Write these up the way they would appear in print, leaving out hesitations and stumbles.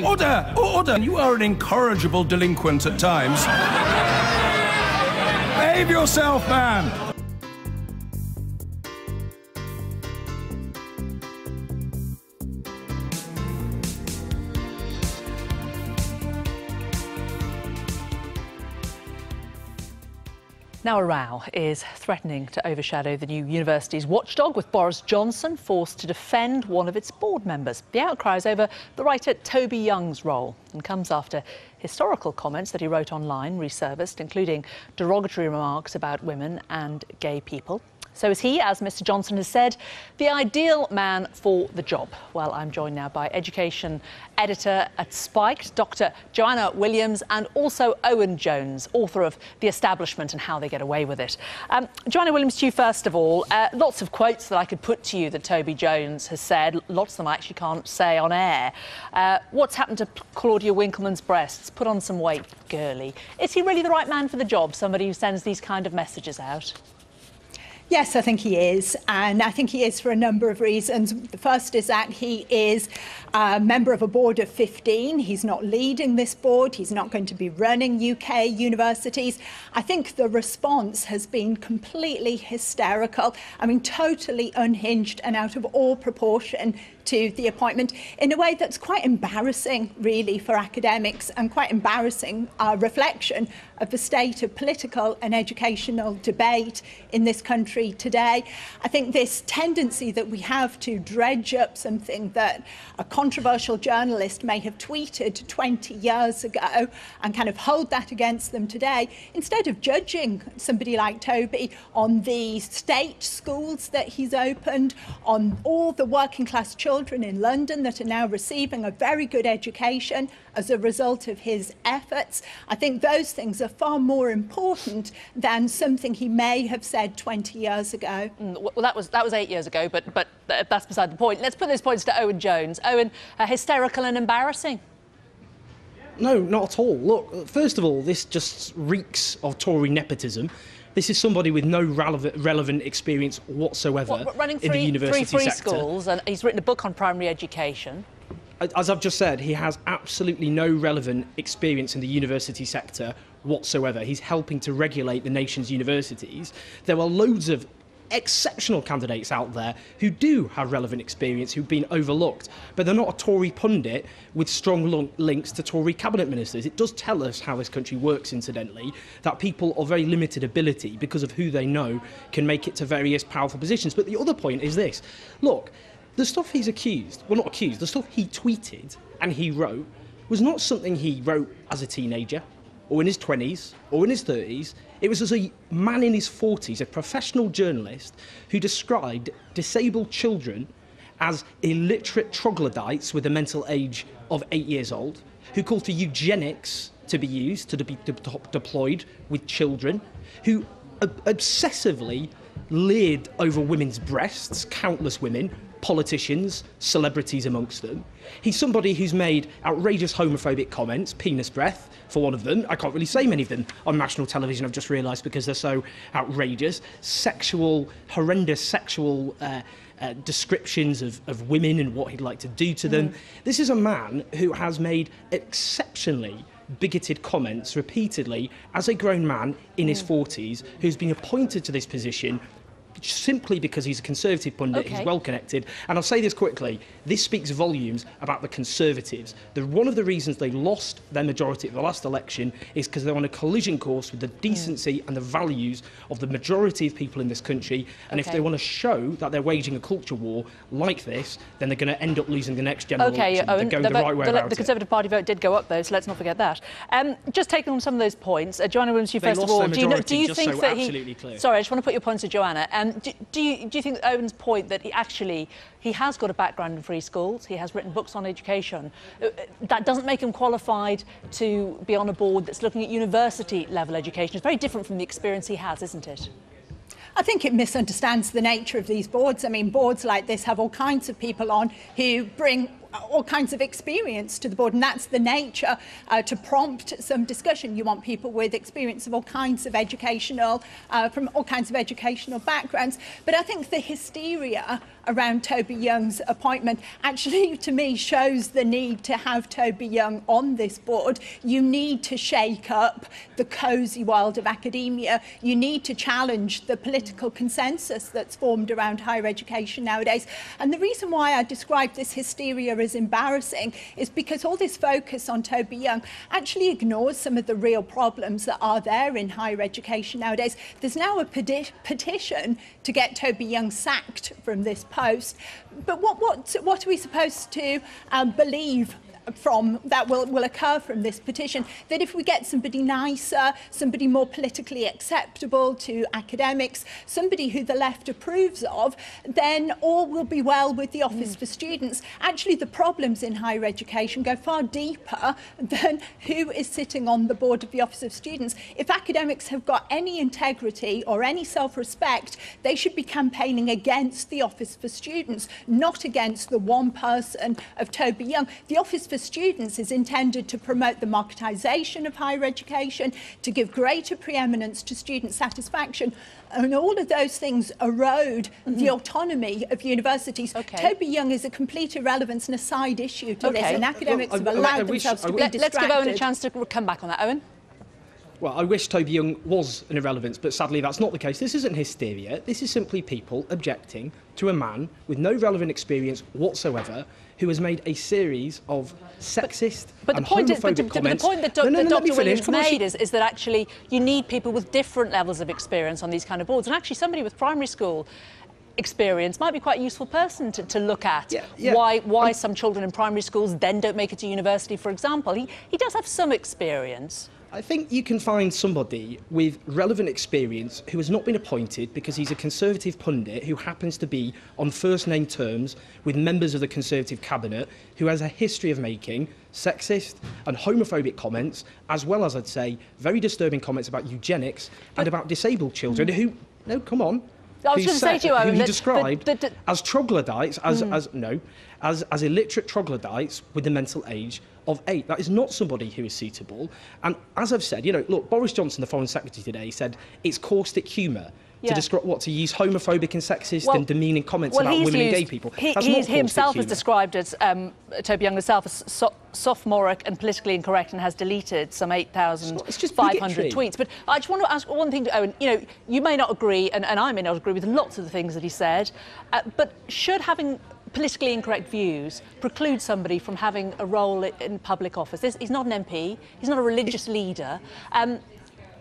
Order! Order! You are an incorrigible delinquent at times. Behave yourself, man! Now a row is threatening to overshadow the new university's watchdog, with Boris Johnson forced to defend one of its board members. The outcry is over the writer Toby Young's role and comes after historical comments that he wrote online resurfaced, including derogatory remarks about women and gay people. So is he, as Mr Johnson has said, the ideal man for the job? Well, I'm joined now by education editor at Spiked, Dr. Joanna Williams, and also Owen Jones, author of The Establishment and How They Get Away With It. Joanna Williams, to you first of all. Lots of quotes that I could put to you that Toby Jones has said. Lots of them I actually can't say on air. What's happened to Claudia Winkleman's breasts? Put on some weight, girly. Is he really the right man for the job, somebody who sends these kind of messages out? Yes, I think he is, and I think he is for a number of reasons. The first is that he is a member of a board of 15. He's not leading this board. He's not going to be running UK universities. I think the response has been completely hysterical. I mean, totally unhinged and out of all proportion to the appointment, in a way that's quite embarrassing, really, for academics, and quite embarrassing reflection of the state of political and educational debate in this country today. I think this tendency that we have to dredge up something that a controversial journalist may have tweeted 20 years ago and kind of hold that against them today, instead of judging somebody like Toby on the state schools that he's opened, on all the working class children in London that are now receiving a very good education as a result of his efforts. I think those things are far more important than something he may have said 20 years ago. Well, that was 8 years ago, but that's beside the point. Let's put those points to Owen Jones. Owen, hysterical and embarrassing? No, not at all. Look, first of all, this just reeks of Tory nepotism. This is somebody with no relevant experience whatsoever running in the university free sector. Schools, and he's written a book on primary education. As I've just said, he has absolutely no relevant experience in the university sector whatsoever. He's helping to regulate the nation's universities. There are loads of exceptional candidates out there who do have relevant experience, who've been overlooked, but they're not a Tory pundit with strong links to Tory cabinet ministers. It does tell us how this country works, incidentally, that people of very limited ability, because of who they know, can make it to various powerful positions. But the other point is this. Look, the stuff he's accused, well, not accused, the stuff he tweeted and he wrote was not something he wrote as a teenager or in his 20s or in his 30s. It was as a man in his 40s, a professional journalist, who described disabled children as illiterate troglodytes with a mental age of 8 years old, who called for eugenics to be used, to be deployed with children, who obsessively leered over women's breasts, countless women, politicians, celebrities amongst them. He's somebody who's made outrageous homophobic comments, penis breath for one of them. I can't really say many of them on national television, I've just realised, because they're so outrageous. Horrendous sexual descriptions of women and what he'd like to do to them. This is a man who has made exceptionally bigoted comments repeatedly as a grown man in his 40s, who's been appointed to this position simply because he's a Conservative pundit, he's well connected. And I'll say this quickly, this speaks volumes about the Conservatives. One of the reasons they lost their majority at the last election is because they're on a collision course with the decency and the values of the majority of people in this country. And if they want to show that they're waging a culture war like this, then they're going to end up losing the next general election. Owen, they're going the right way about it. The Conservative Party vote did go up, though, so let's not forget that. Just taking on some of those points, Joanna Williams, you first of all, do you think that he... Sorry, I just want to put your points to Joanna. Do you think that Owen's point that he has got a background in free schools, he has written books on education, that doesn't make him qualified to be on a board that's looking at university-level education? It's very different from the experience he has, isn't it? I think it misunderstands the nature of these boards. I mean, boards like this have all kinds of people on who bring all kinds of experience to the board, and that's the nature to prompt some discussion. You want people with experience of all kinds of educational, from all kinds of educational backgrounds. But I think the hysteria around Toby Young's appointment actually, to me, shows the need to have Toby Young on this board. You need to shake up the cosy world of academia. You need to challenge the political consensus that's formed around higher education nowadays. And the reason why I describe this hysteria as embarrassing is because all this focus on Toby Young actually ignores some of the real problems that are there in higher education nowadays. There's now a petition to get Toby Young sacked from this post. But what are we supposed to believe from that will occur from this petition? That if we get somebody nicer, somebody more politically acceptable to academics, somebody who the left approves of, then all will be well with the Office for Students. Actually, the problems in higher education go far deeper than who is sitting on the board of the Office of Students. If academics have got any integrity or any self-respect, they should be campaigning against the Office for Students, not against the one person of Toby Young. The Office for Students is intended to promote the marketisation of higher education, to give greater preeminence to student satisfaction, and all of those things erode the autonomy of universities. Toby Young is a complete irrelevance and a side issue to this, and academics have allowed themselves to be distracted. Let's give Owen a chance to come back on that. Owen? Well, I wish Toby Young was an irrelevance, but sadly that's not the case. This isn't hysteria. This is simply people objecting to a man with no relevant experience whatsoever who has made a series of sexist and homophobic comments. The point that Dr. Williams made is that actually you need people with different levels of experience on these kind of boards. And actually somebody with primary school experience might be quite a useful person to look at. Why some children in primary schools then don't make it to university, for example. He does have some experience. I think you can find somebody with relevant experience who has not been appointed because he's a Conservative pundit who happens to be on first-name terms with members of the Conservative cabinet, who has a history of making sexist and homophobic comments, as well as, I'd say, very disturbing comments about eugenics and about disabled children who... No, come on. I was going to say to you, Owen, who he described as troglodytes, as illiterate troglodytes with the mental age of 8. That is not somebody who is suitable. And as I've said, look, Boris Johnson, the Foreign Secretary today, said it's caustic humour to describe to use homophobic and sexist and demeaning comments about women and gay people. He himself has described as Toby Young himself as sophomoric and politically incorrect, and has deleted some 8,500 tweets. But I just want to ask one thing to Owen. You may not agree, and I may not agree with lots of the things that he said, but should having politically incorrect views preclude somebody from having a role in public office? He's not an MP. He's not a religious leader.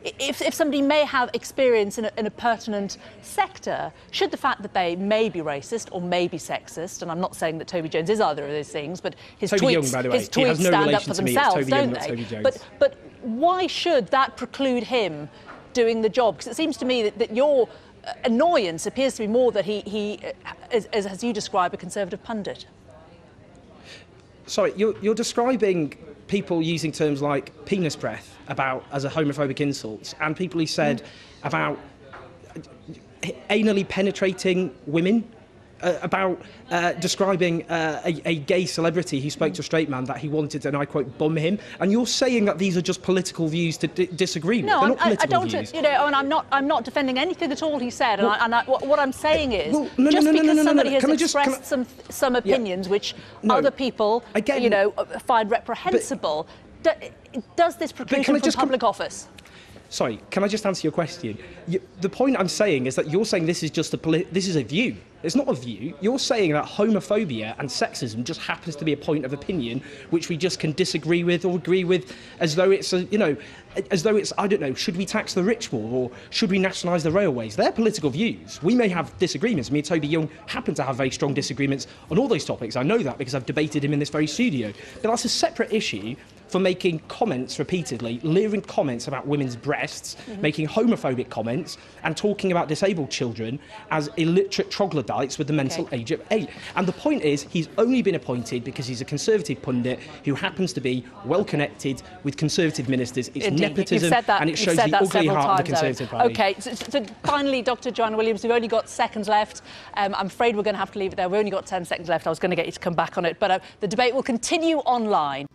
If somebody may have experience in a pertinent sector, should the fact that they may be racist or may be sexist, and I'm not saying that Toby Jones is either of those things, but his tweets stand up for themselves, don't they? But why should that preclude him doing the job? Because it seems to me that your annoyance appears to be more that he is, as you describe, a Conservative pundit. Sorry, you're describing people using terms like penis breath as a homophobic insult, and people who said about anally penetrating women, about describing a gay celebrity who spoke to a straight man that he wanted, and I quote, bum him. And you're saying that these are just political views to disagree with. No, They're not political views. And I'm not defending anything at all he said. What I'm saying is, because somebody has expressed some opinions which other people, find reprehensible, does this preclude him from public office? Sorry, can I just answer your question? The point I'm saying is that you're saying this is just this is a view. It's not a view. You're saying that homophobia and sexism just happens to be a point of opinion which we just can disagree with or agree with, as though it's I don't know, should we tax the rich more or should we nationalise the railways? They're political views. We may have disagreements. Me and Toby Young happen to have very strong disagreements on all those topics. I know that because I've debated him in this very studio. But that's a separate issue for making comments repeatedly, leering comments about women's breasts, making homophobic comments, and talking about disabled children as illiterate troglodytes with the mental age of 8. And the point is, he's only been appointed because he's a Conservative pundit who happens to be well connected with Conservative ministers. It's Indeed. nepotism, and it shows the ugly heart of the Conservative Party. OK, so finally, Dr. Joanna Williams, we've only got seconds left. I'm afraid we're going to have to leave it there. We've only got 10 seconds left. I was going to get you to come back on it, but the debate will continue online.